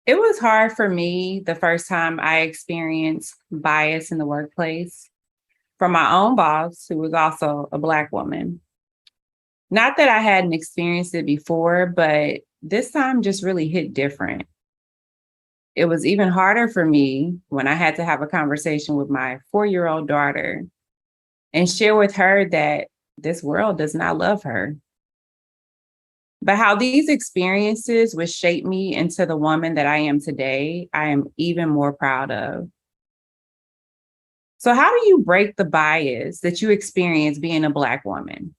It was hard for me the first time I experienced bias in the workplace from my own boss, who was also a Black woman. Not that I hadn't experienced it before, but this time just really hit different. It was even harder for me when I had to have a conversation with my 4-year-old daughter and share with her that this world does not love her. But how these experiences would shape me into the woman that I am today, I am even more proud of. So, how do you break the bias that you experience being a Black woman?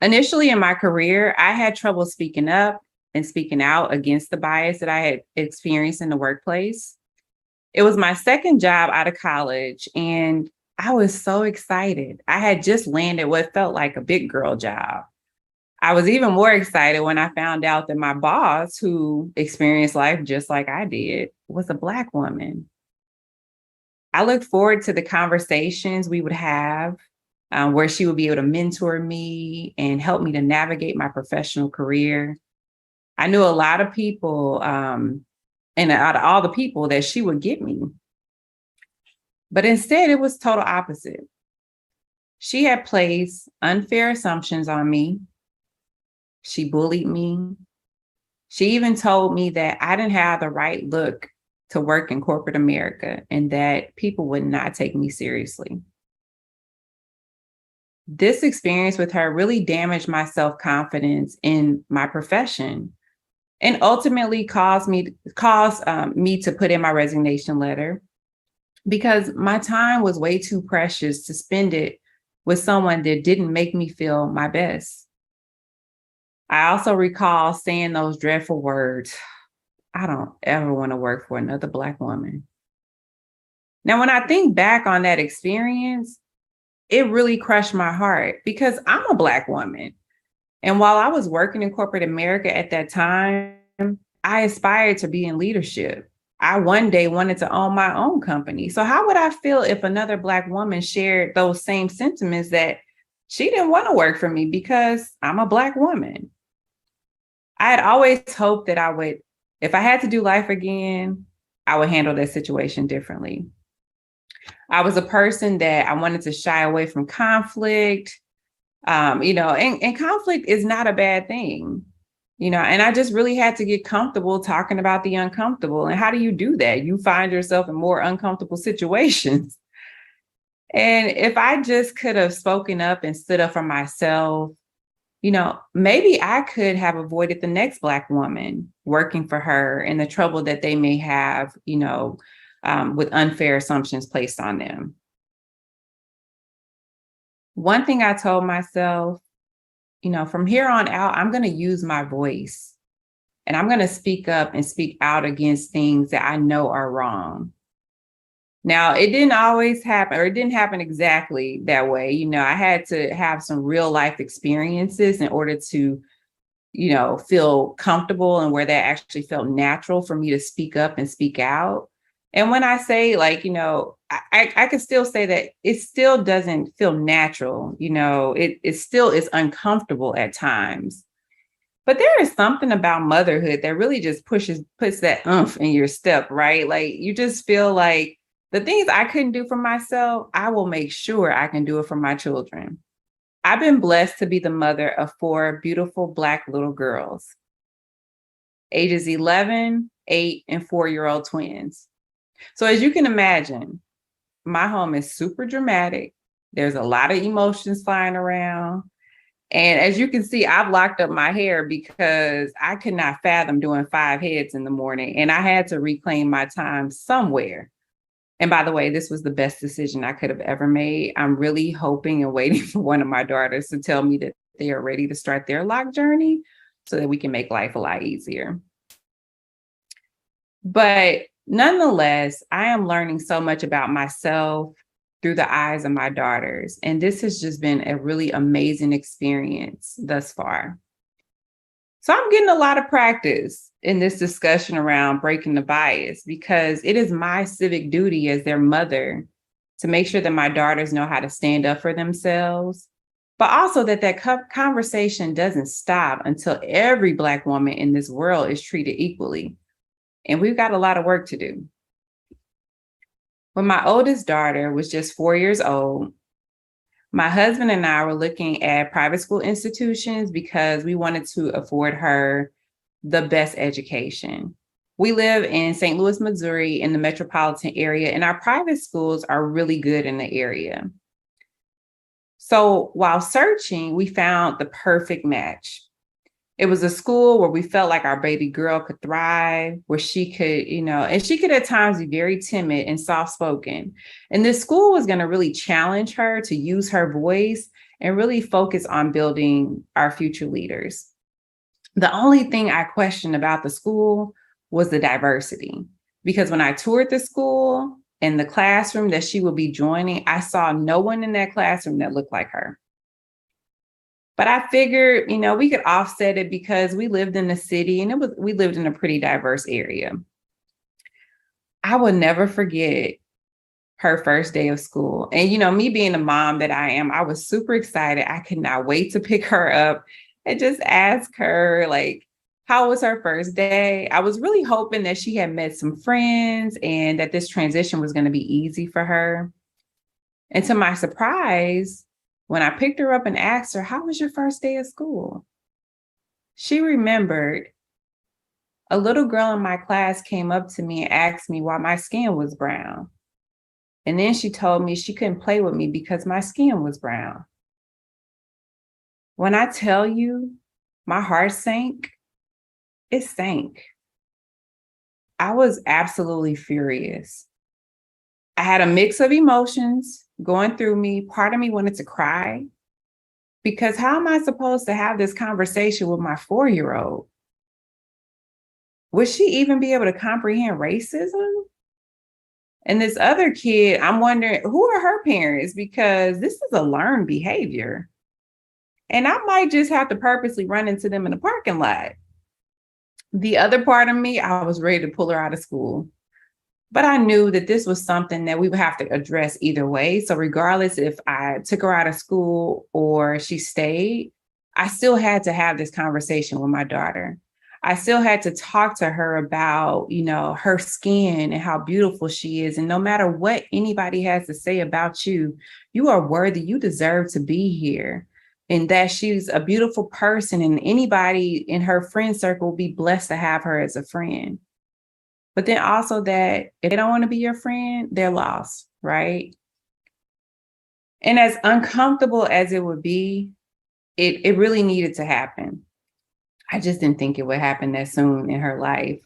Initially in my career, I had trouble speaking up and speaking out against the bias that I had experienced in the workplace. It was my second job out of college, and I was so excited. I had just landed what felt like a big girl job. I was even more excited when I found out that my boss, who experienced life just like I did, was a Black woman. I looked forward to the conversations we would have where she would be able to mentor me and help me to navigate my professional career. I knew a lot of people, and out of all the people that she would get me. But instead, it was total opposite. She had placed unfair assumptions on me. She bullied me. She even told me that I didn't have the right look to work in corporate America and that people would not take me seriously. This experience with her really damaged my self-confidence in my profession and ultimately caused me to put in my resignation letter because my time was way too precious to spend it with someone that didn't make me feel my best. I also recall saying those dreadful words, I don't ever want to work for another Black woman. Now, when I think back on that experience, it really crushed my heart because I'm a Black woman. And while I was working in corporate America at that time, I aspired to be in leadership. I one day wanted to own my own company. So, how would I feel if another Black woman shared those same sentiments that she didn't want to work for me because I'm a Black woman? I had always hoped that if I had to do life again, I would handle that situation differently. I was a person that I wanted to shy away from conflict, and conflict is not a bad thing, and I just really had to get comfortable talking about the uncomfortable. And how do you do that? You find yourself in more uncomfortable situations. And if I just could have spoken up and stood up for myself, maybe I could have avoided the next Black woman working for her and the trouble that they may have, with unfair assumptions placed on them. One thing I told myself, from here on out, I'm going to use my voice and I'm going to speak up and speak out against things that I know are wrong. Now, it didn't always happen, or it didn't happen exactly that way. I had to have some real life experiences in order to, feel comfortable and where that actually felt natural for me to speak up and speak out. And when I say I could still say that it still doesn't feel natural, it still is uncomfortable at times. But there is something about motherhood that really just puts that oomph in your step, right? Like you just feel like the things I couldn't do for myself, I will make sure I can do it for my children. I've been blessed to be the mother of 4 beautiful Black little girls, ages 11, 8, and 4-year-old twins. So as you can imagine, my home is super dramatic. There's a lot of emotions flying around. And as you can see, I've locked up my hair because I could not fathom doing 5 heads in the morning. And I had to reclaim my time somewhere. And by the way, this was the best decision I could have ever made. I'm really hoping and waiting for one of my daughters to tell me that they are ready to start their lock journey so that we can make life a lot easier. But nonetheless, I am learning so much about myself through the eyes of my daughters. And this has just been a really amazing experience thus far. So I'm getting a lot of practice in this discussion around breaking the bias because it is my civic duty as their mother to make sure that my daughters know how to stand up for themselves, but also that conversation doesn't stop until every Black woman in this world is treated equally. and we've got a lot of work to do. When my oldest daughter was just 4 years old, my husband and I were looking at private school institutions because we wanted to afford her the best education. We live in St. Louis, Missouri, in the metropolitan area, and our private schools are really good in the area. So while searching, we found the perfect match. It was a school where we felt like our baby girl could thrive, where she could, and she could at times be very timid and soft spoken. And this school was going to really challenge her to use her voice and really focus on building our future leaders. The only thing I questioned about the school was the diversity, because when I toured the school and the classroom that she would be joining, I saw no one in that classroom that looked like her. But I figured, we could offset it because we lived in the city and we lived in a pretty diverse area. I will never forget her first day of school. And, me being the mom that I am, I was super excited. I could not wait to pick her up and just ask her, like, how was her first day? I was really hoping that she had met some friends and that this transition was going to be easy for her. And to my surprise, when I picked her up and asked her, how was your first day of school? She remembered a little girl in my class came up to me and asked me why my skin was brown. And then she told me she couldn't play with me because my skin was brown. When I tell you my heart sank, it sank. I was absolutely furious. I had a mix of emotions going through me. Part of me wanted to cry because how am I supposed to have this conversation with my 4-year-old? Would she even be able to comprehend racism? And this other kid, I'm wondering, who are her parents? Because this is a learned behavior. And I might just have to purposely run into them in the parking lot. The other part of me, I was ready to pull her out of school. But I knew that this was something that we would have to address either way. So regardless if I took her out of school or she stayed, I still had to have this conversation with my daughter. I still had to talk to her about, her skin and how beautiful she is. And no matter what anybody has to say about you, you are worthy. You deserve to be here. And that she's a beautiful person, and anybody in her friend circle will be blessed to have her as a friend. But then also that if they don't want to be your friend, they're lost, right? And as uncomfortable as it would be, it really needed to happen. I just didn't think it would happen that soon in her life.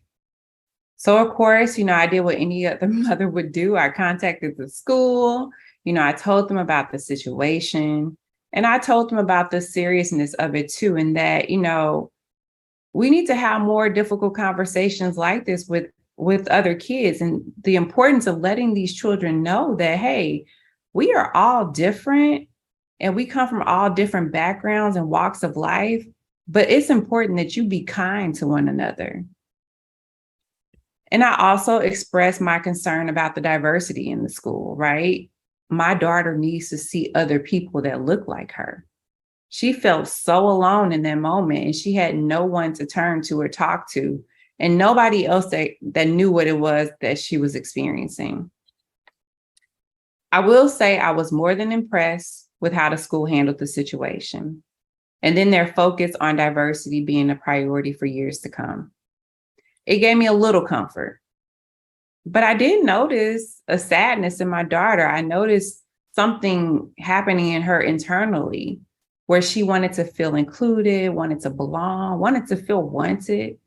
So of course, I did what any other mother would do. I contacted the school. I told them about the situation, and I told them about the seriousness of it too. And that, we need to have more difficult conversations like this with other kids, and the importance of letting these children know that, hey, we are all different and we come from all different backgrounds and walks of life, but it's important that you be kind to one another. And I also expressed my concern about the diversity in the school, right? My daughter needs to see other people that look like her. She felt so alone in that moment, and she had no one to turn to or talk to, and nobody else that knew what it was that she was experiencing. I will say I was more than impressed with how the school handled the situation, and then their focus on diversity being a priority for years to come. It gave me a little comfort, but I did notice a sadness in my daughter. I noticed something happening in her internally where she wanted to feel included, wanted to belong, wanted to feel wanted.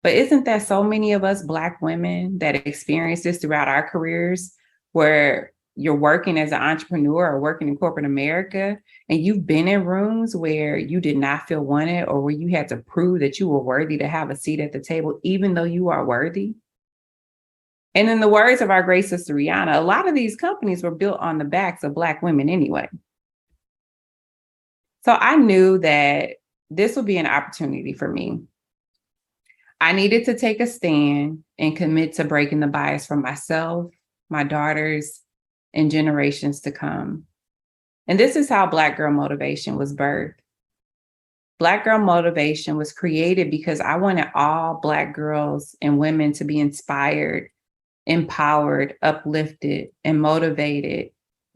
But isn't that so many of us Black women that experience this throughout our careers, where you're working as an entrepreneur or working in corporate America, and you've been in rooms where you did not feel wanted, or where you had to prove that you were worthy to have a seat at the table, even though you are worthy? And in the words of our great sister Rihanna, a lot of these companies were built on the backs of Black women anyway. So I knew that this would be an opportunity for me. I needed to take a stand and commit to breaking the bias for myself, my daughters, and generations to come. And this is how Black Girl Motivation was birthed. Black Girl Motivation was created because I wanted all Black girls and women to be inspired, empowered, uplifted, and motivated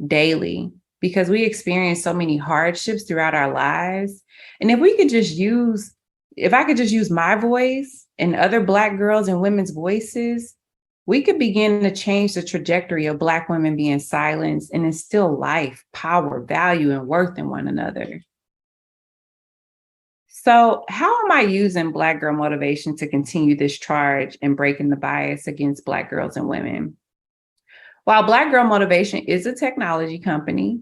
daily, because we experience so many hardships throughout our lives. And if I could just use my voice and other Black girls and women's voices, we could begin to change the trajectory of Black women being silenced and instill life, power, value, and worth in one another. So, how am I using Black Girl Motivation to continue this charge and breaking the bias against Black girls and women? While Black Girl Motivation is a technology company,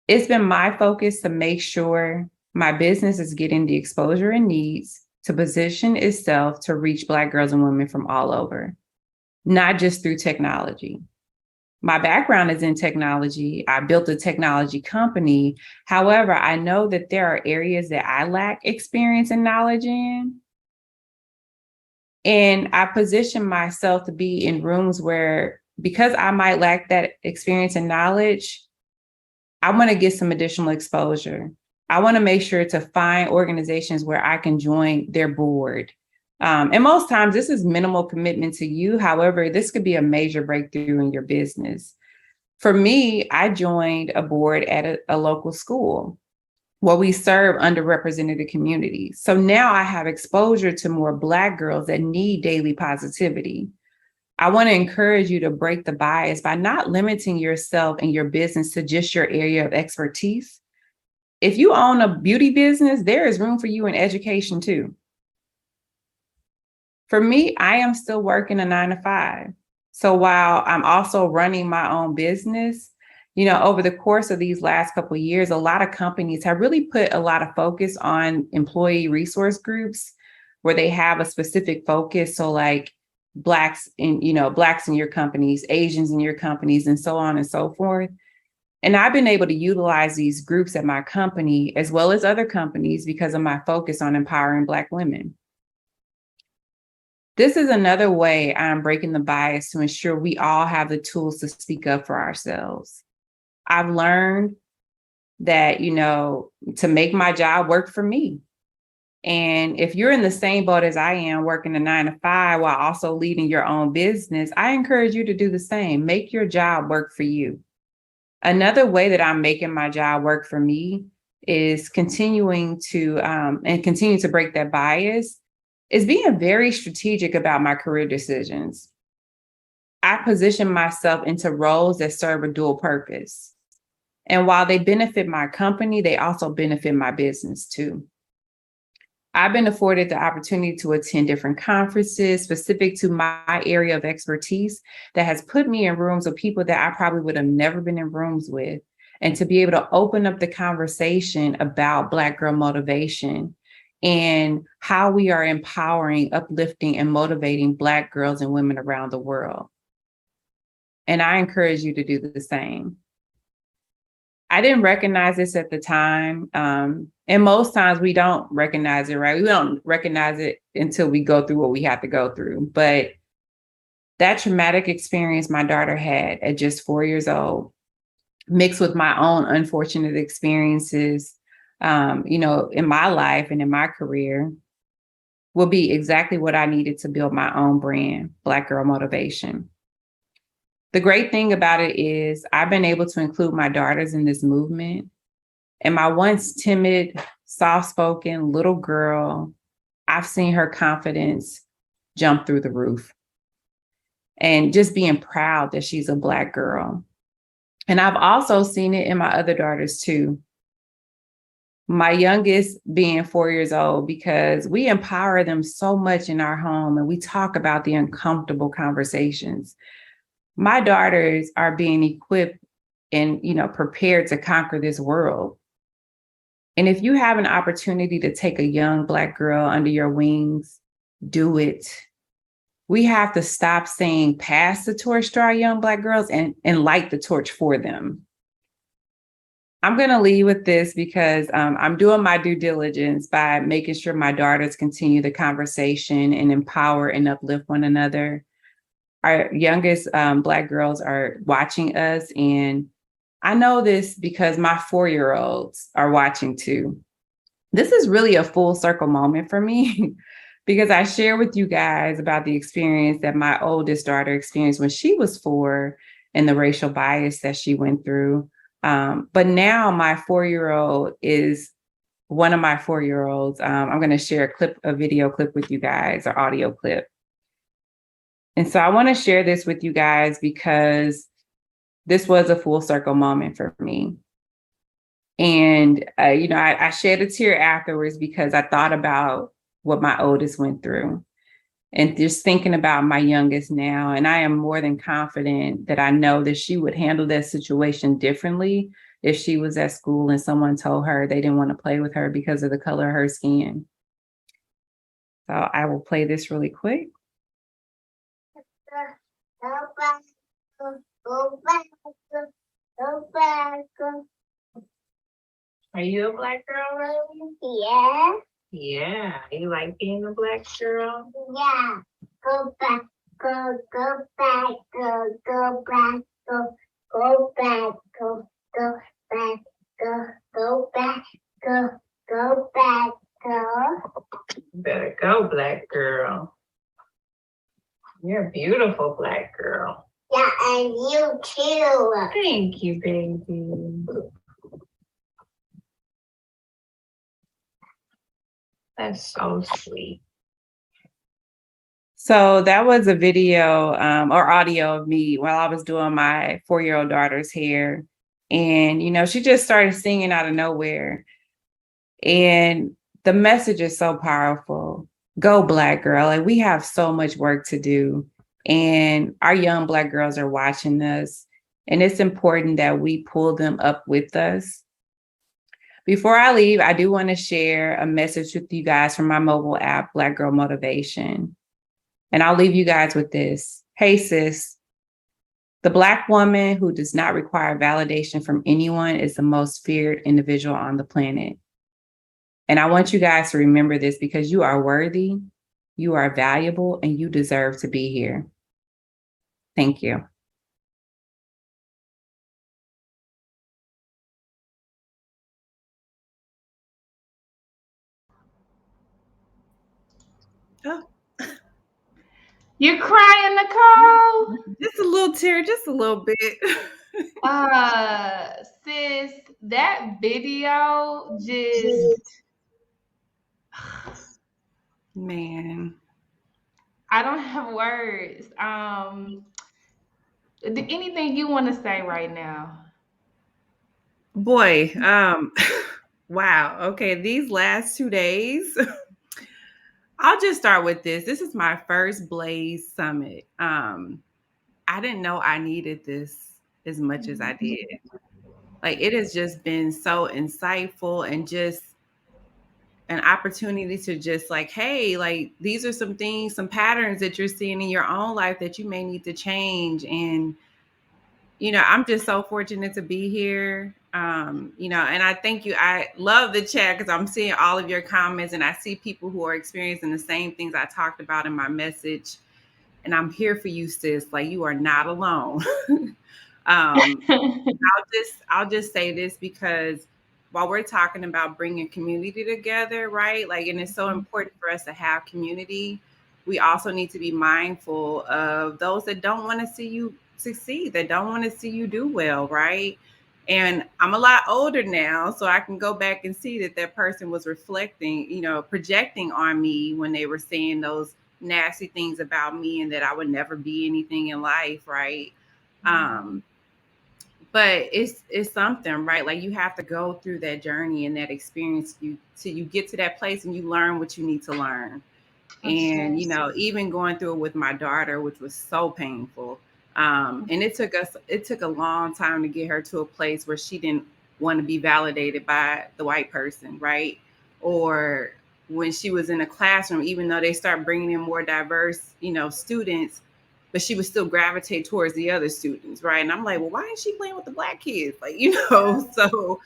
it's been my focus to make sure my business is getting the exposure it needs to position itself to reach Black girls and women from all over, not just through technology. My background is in technology. I built a technology company. However, I know that there are areas that I lack experience and knowledge in. And I position myself to be in rooms where, because I might lack that experience and knowledge, I want to get some additional exposure. I want to make sure to find organizations where I can join their board. And most times this is minimal commitment to you. However, this could be a major breakthrough in your business. For me, I joined a board at a local school where we serve underrepresented communities. So now I have exposure to more Black girls that need daily positivity. I want to encourage you to break the bias by not limiting yourself and your business to just your area of expertise. If you own a beauty business, there is room for you in education too. For me, I am still working a 9 to 5. So while I'm also running my own business, over the course of these last couple of years, a lot of companies have really put a lot of focus on employee resource groups where they have a specific focus. So like Blacks in your companies, Asians in your companies, and so on and so forth. And I've been able to utilize these groups at my company as well as other companies because of my focus on empowering Black women. This is another way I'm breaking the bias to ensure we all have the tools to speak up for ourselves. I've learned that, to make my job work for me. And if you're in the same boat as I am, working a 9 to 5 while also leading your own business, I encourage you to do the same. Make your job work for you. Another way that I'm making my job work for me is continuing to break that bias is being very strategic about my career decisions. I position myself into roles that serve a dual purpose. And while they benefit my company, they also benefit my business too. I've been afforded the opportunity to attend different conferences specific to my area of expertise that has put me in rooms with people that I probably would have never been in rooms with. And to be able to open up the conversation about Black Girl Motivation and how we are empowering, uplifting, and motivating Black girls and women around the world. And I encourage you to do the same. I didn't recognize this at the time. And most times we don't recognize it, right? We don't recognize it until we go through what we have to go through. But that traumatic experience my daughter had at just 4 years old, mixed with my own unfortunate experiences, in my life and in my career, will be exactly what I needed to build my own brand, Black Girl Motivation. The great thing about it is I've been able to include my daughters in this movement. And my once timid, soft-spoken little girl, I've seen her confidence jump through the roof. And just being proud that she's a Black girl. And I've also seen it in my other daughters too. My youngest being 4 years old, because we empower them so much in our home and we talk about the uncomfortable conversations. My daughters are being equipped and, prepared to conquer this world. And if you have an opportunity to take a young Black girl under your wings, do it. We have to stop saying pass the torch to our young Black girls and light the torch for them. I'm going to leave with this because I'm doing my due diligence by making sure my daughters continue the conversation and empower and uplift one another. Our youngest Black girls are watching us, and I know this because my 4-year-olds are watching too. This is really a full circle moment for me because I share with you guys about the experience that my oldest daughter experienced when she was 4 and the racial bias that she went through. But now my 4-year-old is one of my 4-year-olds. I'm going to share a video clip with you guys, or audio clip. And so I want to share this with you guys because this was a full circle moment for me. And, I shed a tear afterwards because I thought about what my oldest went through and just thinking about my youngest now. And I am more than confident that I know that she would handle that situation differently if she was at school and someone told her they didn't want to play with her because of the color of her skin. So I will play this really quick. Are you a black girl, Riley? Yeah. Yeah. You like being a black girl? Yeah. Go back, go back, go back, go back, go back, go back, go back, You better go, black girl. You're a beautiful black girl. Yeah, and you too. Thank you, baby. That's so sweet. So that was a video or audio of me while I was doing my 4-year-old daughter's hair. And, she just started singing out of nowhere. And the message is so powerful. Go, Black girl. And we have so much work to do. And our young Black girls are watching us. And it's important that we pull them up with us. Before I leave, I do want to share a message with you guys from my mobile app, Black Girl Motivation. And I'll leave you guys with this. Hey, sis, the Black woman who does not require validation from anyone is the most feared individual on the planet. And I want you guys to remember this because you are worthy, you are valuable, and you deserve to be here. Thank you. Oh, You crying, Nicole? just a little tear, just a little bit. Sis, that video just Man. I don't have words. Anything you want to say right now? Boy, wow. Okay, these last 2 days, I'll just start with this. This is my first Blaze Summit. I didn't know I needed this as much as I did. Like, it has just been so insightful and just an opportunity to just like, hey, like these are some things, some patterns that you're seeing in your own life that you may need to change. And I'm just so fortunate to be here. And I thank you. I love the chat because I'm seeing all of your comments and I see people who are experiencing the same things I talked about in my message. And I'm here for you, sis. Like, you are not alone. I'll just say this because while we're talking about bringing community together, right? Like, and it's so important for us to have community. We also need to be mindful of those that don't want to see you succeed, that don't want to see you do well, right? And I'm a lot older now, so I can go back and see that person was reflecting, projecting on me when they were saying those nasty things about me and that I would never be anything in life, right? But it's something, right? Like, you have to go through that journey and that experience till you get to that place and you learn what you need to learn. And even going through it with my daughter, which was so painful, and it took a long time to get her to a place where she didn't want to be validated by the white person, right? Or when she was in a classroom, even though they start bringing in more diverse students, but she would still gravitate towards the other students, right? And I'm like, well, why is she playing with the Black kids? Like, so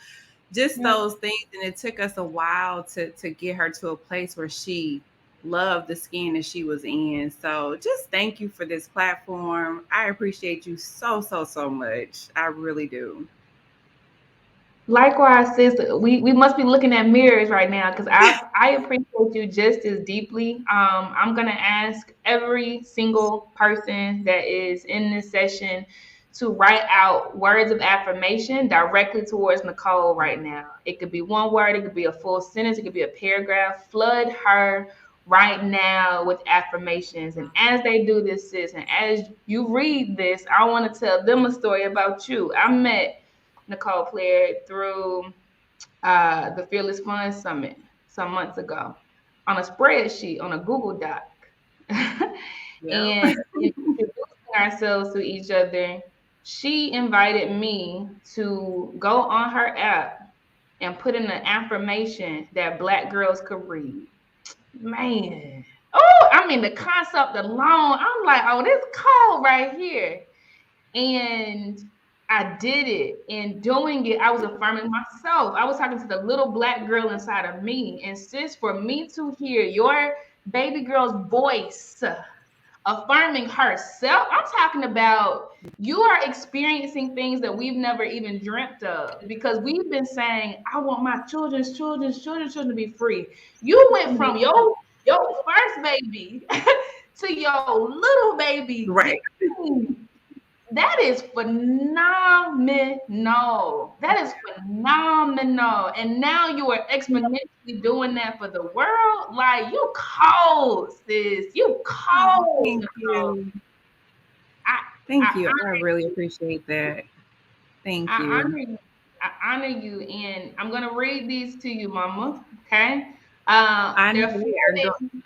just those things. And it took us a while to get her to a place where she loved the skin that she was in. So just thank you for this platform. I appreciate you so, so, so much. I really do. Likewise, sis, we must be looking at mirrors right now because I appreciate you just as deeply. I'm gonna ask every single person that is in this session to write out words of affirmation directly towards Nicole right now. It could be one word, it could be a full sentence, it could be a paragraph. Flood her right now with affirmations. And as they do this, sis, and as you read this, I want to tell them a story about you. I met Nicole Plair through the Fearless Fun Summit some months ago on a spreadsheet on a Google Doc. Yep. And in introducing ourselves to each other, she invited me to go on her app and put in an affirmation that Black girls could read. Man. Oh, I mean, the concept alone, I'm like, oh, this cold right here. And I did it. In doing it, I was affirming myself. I was talking to the little Black girl inside of me. And sis, for me to hear your baby girl's voice affirming herself, I'm talking about you are experiencing things that we've never even dreamt of because we've been saying, I want my children to be free. You went from your first baby to your little baby Right. getting. That is phenomenal. That is phenomenal. And now you are exponentially doing that for the world. Like you cold, sis. You cold. Thank Nicole. you. I, Thank I you. I honor really appreciate that. Thank I you. honor you. I honor you, and I'm gonna read these to you, Mama. Okay. I know They're we are going. flooded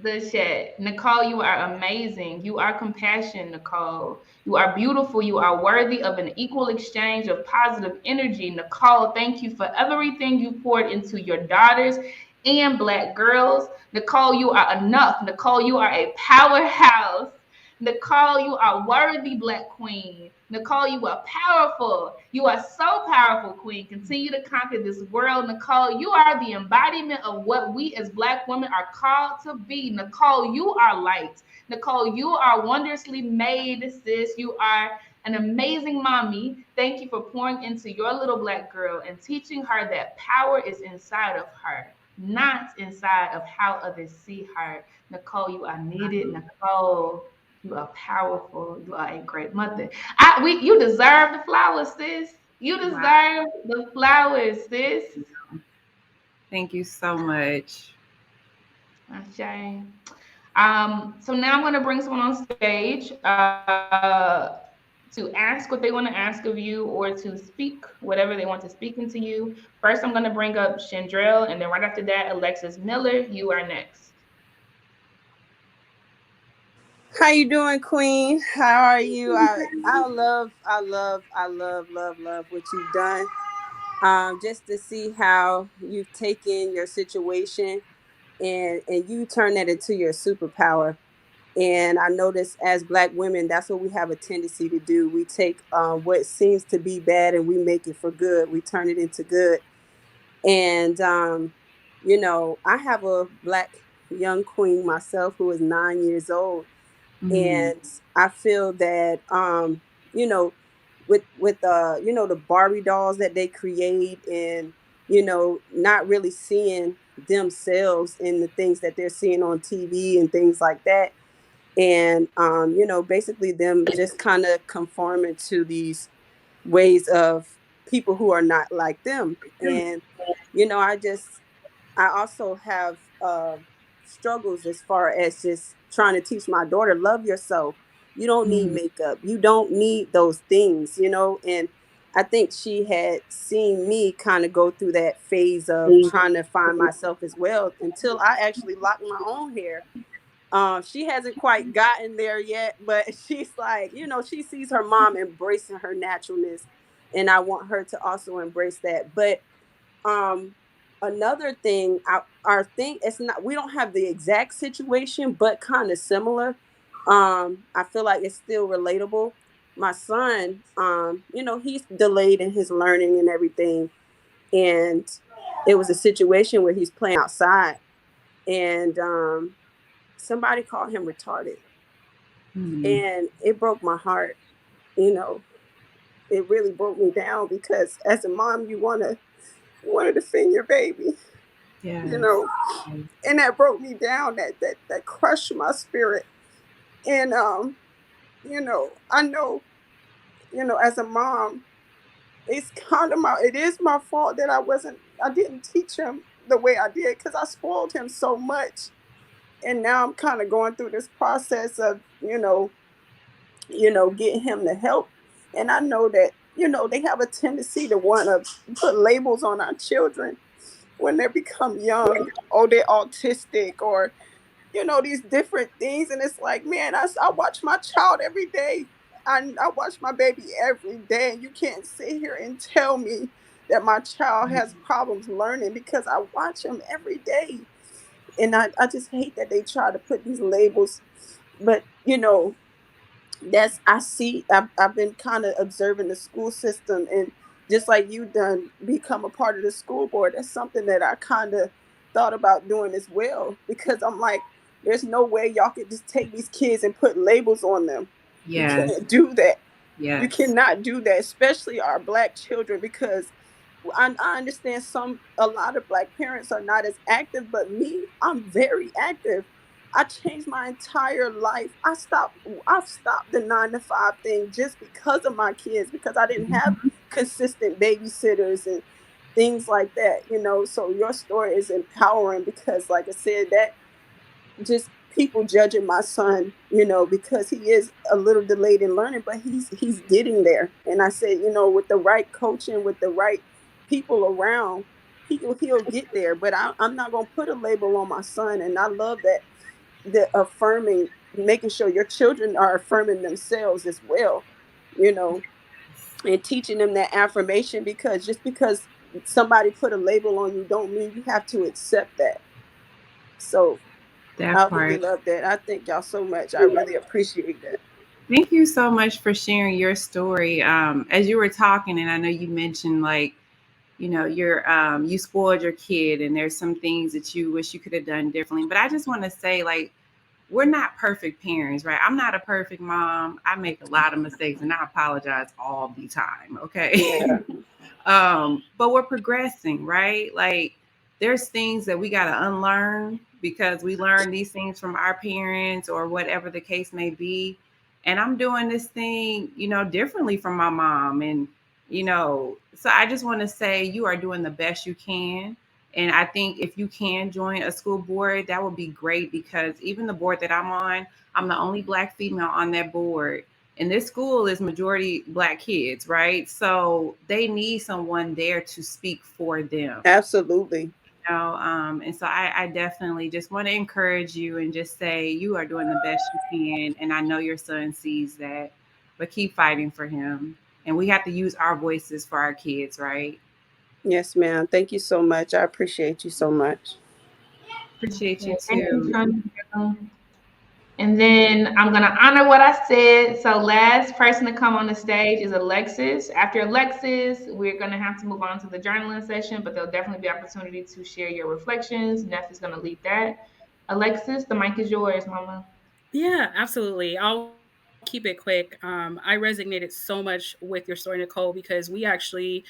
the chat. Nicole, you are amazing. You are compassion, Nicole. You are beautiful. You are worthy of an equal exchange of positive energy. Nicole, thank you for everything you poured into your daughters and Black girls. Nicole, you are enough. Nicole, you are a powerhouse. Nicole, you are worthy, Black Queen. Nicole, you are powerful. You are so powerful, Queen. Continue to conquer this world. Nicole, you are the embodiment of what we as Black women are called to be. Nicole, you are light. Nicole, you are wondrously made, sis. You are an amazing mommy. Thank you for pouring into your little Black girl and teaching her that power is inside of her, not inside of how others see her. Nicole, you are needed. Nicole, you are powerful. You are a great mother. You deserve the flowers, sis. You Wow. deserve the flowers, sis. Thank you so much. Okay. So now I'm going to bring someone on stage to ask what they want to ask of you or to speak whatever they want to speak into you. First, I'm going to bring up Chandrell, and then right after that, Alexis Miller. You are next. How you doing, Queen? How are you? I love what you've done. Just to see how you've taken your situation and you turn that into your superpower. And I notice as Black women, that's what we have a tendency to do. We take what seems to be bad and we make it for good. We turn it into good. And I have a Black young queen myself who is 9 years old, Mm, and I feel that you know with the Barbie dolls that they create, and not really seeing themselves in the things that they're seeing on TV and things like that, and basically them just kind of conforming to these ways of people who are not like them. And I also have struggles as far as just trying to teach my daughter, love yourself. You don't need mm, makeup. You don't need those things. And I think she had seen me kind of go through that phase of trying to find myself as well until I actually locked my own hair. She hasn't quite gotten there yet, but she's like, she sees her mom embracing her naturalness, and I want her to also embrace that. But um another thing, our thing, it's not, we don't have the exact situation, but kind of similar. I feel like it's still relatable. My son, he's delayed in his learning and everything, and it was a situation where he's playing outside, and somebody called him retarded, mm. and it broke my heart. you know it really broke me down, because as a mom, you want to defend your baby, you Yes. know, and that broke me down. That crushed my spirit. And I know, as a mom, it is my fault that I didn't teach him the way I did, because I spoiled him so much. And now I'm kind of going through this process of, getting him the help. And I know that, they have a tendency to want to put labels on our children when they become young. Oh, they're autistic, or these different things. And it's like, man, I watch my child every day. I watch my baby every day. And you can't sit here and tell me that my child has problems learning, because I watch him every day. And I just hate that they try to put these labels. But, I've been kind of observing the school system, and just like you done become a part of the school board. That's something that I kind of thought about doing as well, because I'm like, there's no way y'all could just take these kids and put labels on them. You Yes. can't do that. You Yes. cannot do that, especially our Black children, because I understand a lot of Black parents are not as active, but me, I'm very active. I changed my entire life. I've stopped the 9 to 5 thing just because of my kids, because I didn't have Mhm. consistent babysitters and things like that. So your story is empowering, because, like I said, that just people judging my son, because he is a little delayed in learning, but he's getting there. And I said, with the right coaching, with the right people around, he'll get there. But I'm not gonna put a label on my son. And I love that, the affirming, making sure your children are affirming themselves as well, you know, and teaching them that affirmation, because just because somebody put a label on you don't mean you have to accept that. So That I really part. love that. I thank y'all so much. I really appreciate that. Thank you so much for sharing your story. As you were talking, and I know you mentioned like, you spoiled your kid, and there's some things that you wish you could have done differently. But I just want to say, like, we're not perfect parents, right? I'm not a perfect mom. I make a lot of mistakes, and I apologize all the time. Okay. Yeah, But we're progressing, right? Like there's things that we got to unlearn because we learned these things from our parents or whatever the case may be. And I'm doing this thing, differently from my mom. And, so I just want to say you are doing the best you can. And I think if you can join a school board, that would be great because even the board that I'm on, I'm the only Black female on that board. And this school is majority Black kids, right? So they need someone there to speak for them. absolutely. And so I definitely just want to encourage you and just say you are doing the best you can. And I know your son sees that, but keep fighting for him. And we have to use our voices for our kids, right? Yes, ma'am. Thank you so much. I appreciate you so much. Appreciate you Yeah, thank you, too. Sonia. And then I'm gonna honor what I said. So last person to come on the stage is Alexis. After Alexis, we're gonna have to move on to the journaling session, but there'll definitely be opportunity to share your reflections. Neff is gonna lead that. Alexis, the mic is yours, Mama. Yeah, absolutely. I'll keep it quick. I resonated so much with your story, Nicole, because we actually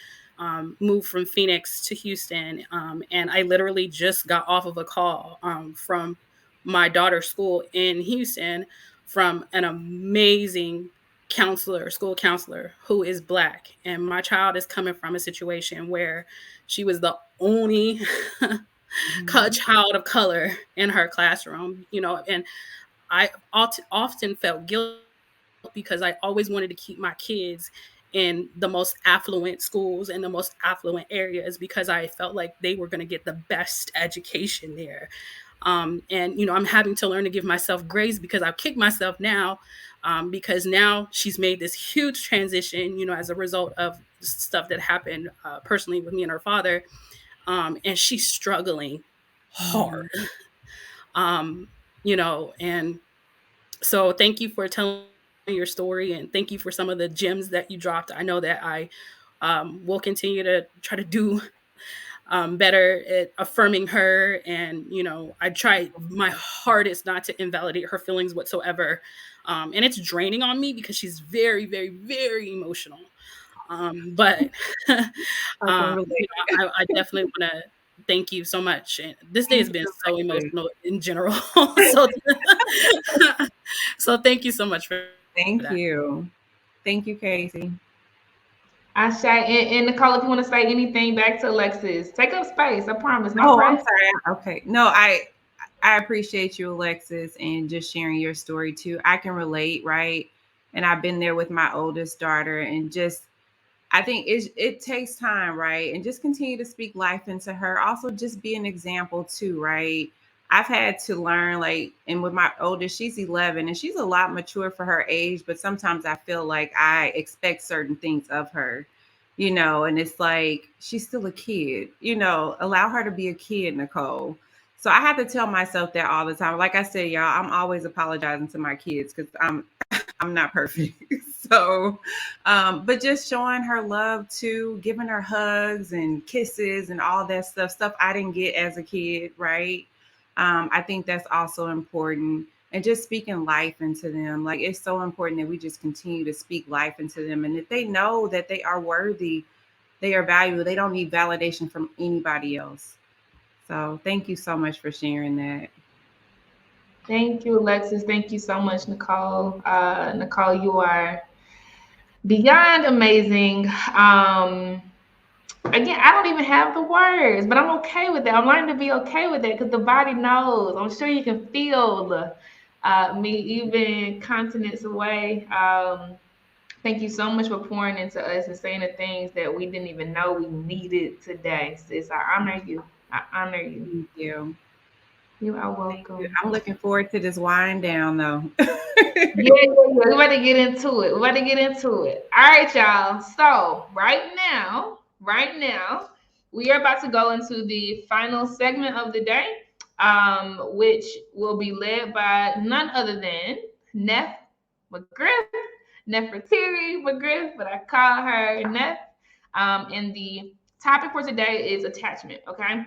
moved from Phoenix to Houston. And I literally just got off of a call from my daughter's school in Houston from an amazing school counselor who is Black. And my child is coming from a situation where she was the only Mhm. child of color in her classroom, and I often felt guilt because I always wanted to keep my kids in the most affluent schools and the most affluent areas because I felt like they were going to get the best education there. And I'm having to learn to give myself grace because I've kicked myself now, because now she's made this huge transition, as a result of stuff that happened personally with me and her father, and she's struggling hard. Mhm. um, and so thank you for telling your story and thank you for some of the gems that you dropped. I know that I will continue to try to do better at affirming her. And, I try my hardest not to invalidate her feelings whatsoever. And it's draining on me because she's very, very, very emotional. But I can relate. you know, I definitely want to thank you so much. And this day has Thank been you, so Alexis. emotional in general. So, so thank you so much for Thank that. you. Thank you, Casey. I say, and Nicole, if you want to say anything back to Alexis, take up space. I promise, no Oh, I'm press. sorry. Okay. No, I appreciate you, Alexis, and just sharing your story too. I can relate, right? And I've been there with my oldest daughter, and just I think it takes time, right? And just continue to speak life into her. Also, just be an example too, right? I've had to learn, like, and with my oldest, she's 11, and she's a lot mature for her age. But sometimes I feel like I expect certain things of her, and it's like she's still a kid. Allow her to be a kid, Nicole. So I have to tell myself that all the time. Like I said, y'all, I'm always apologizing to my kids because I'm not perfect. So, but just showing her love too, giving her hugs and kisses and all that stuff I didn't get as a kid, right? I think that's also important. And just speaking life into them. Like, it's so important that we just continue to speak life into them. And if they know that they are worthy, they are valuable, they don't need validation from anybody else. So thank you so much for sharing that. Thank you, Alexis. Thank you so much, Nicole. Nicole, you are beyond amazing. Again, I don't even have the words, but I'm okay with that. I'm learning to be okay with that because the body knows. I'm sure you can feel me even continents away. Thank you so much for pouring into us and saying the things that we didn't even know we needed today. Sis, I honor you. I honor you. Thank you. You are Thank you. welcome. I'm looking forward to this wind down though. Yeah. We're about to get into it. We're about to get into it. All right, y'all. So right now, we are about to go into the final segment of the day, which will be led by none other than Neff McGriff, Nefertiri McGriff, but I call her Neff. And the topic for today is attachment. Okay.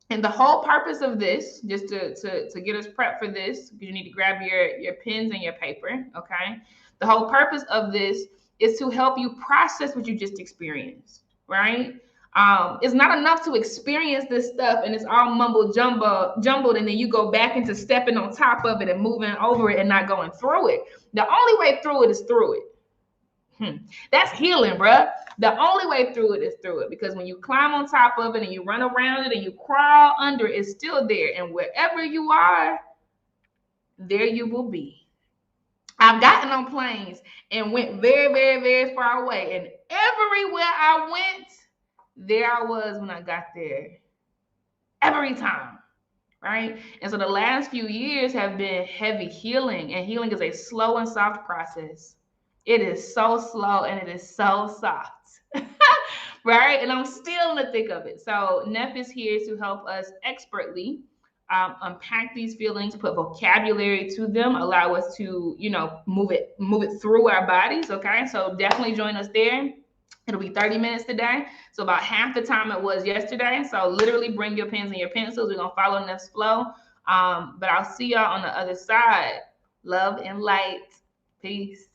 And the whole purpose of this, just to get us prepped for this, because you need to grab your pens and your paper, okay? The whole purpose of this is to help you process what you just experienced, right? It's not enough to experience this stuff and it's all jumbled, and then you go back into stepping on top of it and moving over it and not going through it. The only way through it is through it. That's healing, bruh. The only way through it is through it, because when you climb on top of it and you run around it and you crawl under it, it's still there. And wherever you are, there you will be. I've gotten on planes and went very, very, very far away. And everywhere I went, there I was when I got there. Every time. Right. And so the last few years have been heavy healing, and healing is a slow and soft process. It is so slow and it is so soft. Right. And I'm still in the thick of it. So Neff is here to help us expertly unpack these feelings, put vocabulary to them, allow us to, move it through our bodies. Okay. So definitely join us there. It'll be 30 minutes today. So about half the time it was yesterday. So literally bring your pens and your pencils. We're going to follow Neff's flow. But I'll see y'all on the other side. Love and light. Peace.